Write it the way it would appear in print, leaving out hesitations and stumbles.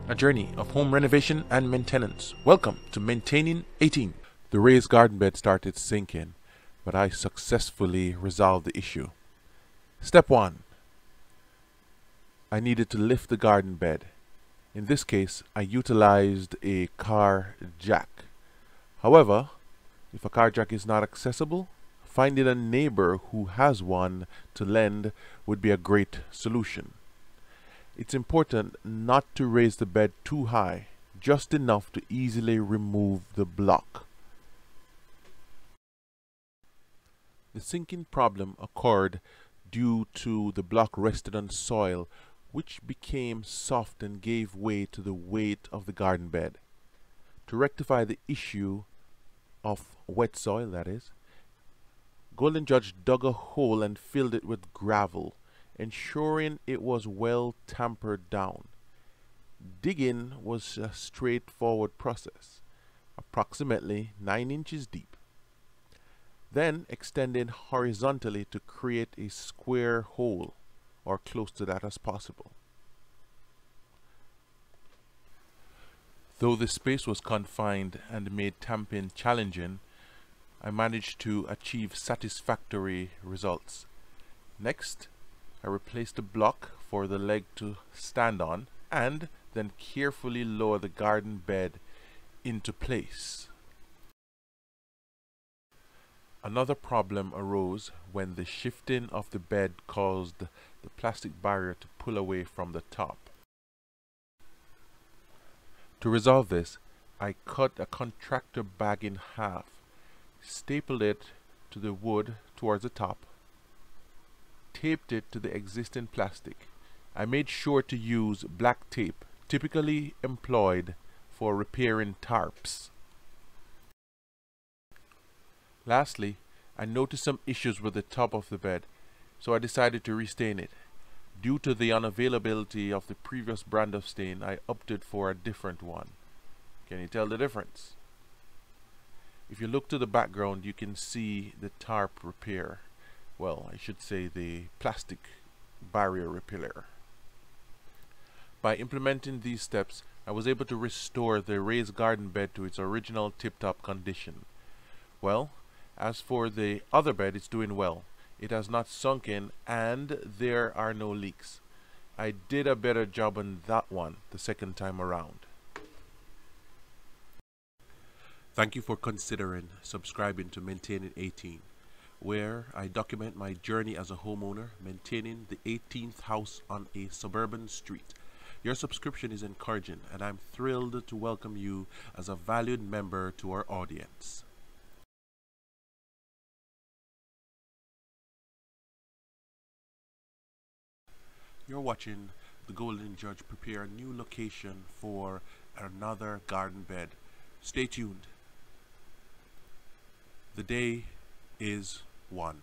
a journey of home renovation and maintenance. Welcome to Maintaining 18. The raised garden bed started sinking, but I successfully resolved the issue. Step 1. I needed to lift the garden bed. In this case, I utilized a car jack. However, if a car jack is not accessible, finding a neighbor who has one to lend would be a great solution. It's important not to raise the bed too high, just enough to easily remove the block. The sinking problem occurred due to the block rested on soil, which became soft and gave way to the weight of the garden bed. To rectify the issue of wet soil, that is, Golden Judge dug a hole and filled it with gravel, ensuring it was well tampered down. Digging was a straightforward process, approximately 9 inches deep. Then extending horizontally to create a square hole, or close to that as possible. Though the space was confined and made tamping challenging, I managed to achieve satisfactory results. Next, I replaced the block for the leg to stand on and then carefully lower the garden bed into place. Another problem arose when the shifting of the bed caused the plastic barrier to pull away from the top. To resolve this, I cut a contractor bag in half, stapled it to the wood towards the top, taped it to the existing plastic. I made sure to use black tape, typically employed for repairing tarps. Lastly, I noticed some issues with the top of the bed, so I decided to restain it. Due to the unavailability of the previous brand of stain, I opted for a different one. Can you tell the difference? If you look to the background, you can see the tarp repair. Well, I should say the plastic barrier repair. By implementing these steps, I was able to restore the raised garden bed to its original tip-top condition. Well, as for the other bed, it's doing well. It has not sunk in and there are no leaks. I did a better job on that one the second time around. Thank you for considering subscribing to Maintaining 18, where I document my journey as a homeowner maintaining the 18th house on a suburban street. Your subscription is encouraging, and I'm thrilled to welcome you as a valued member to our audience. You're watching the Golden Judge prepare a new location for another garden bed. Stay tuned. The day is won.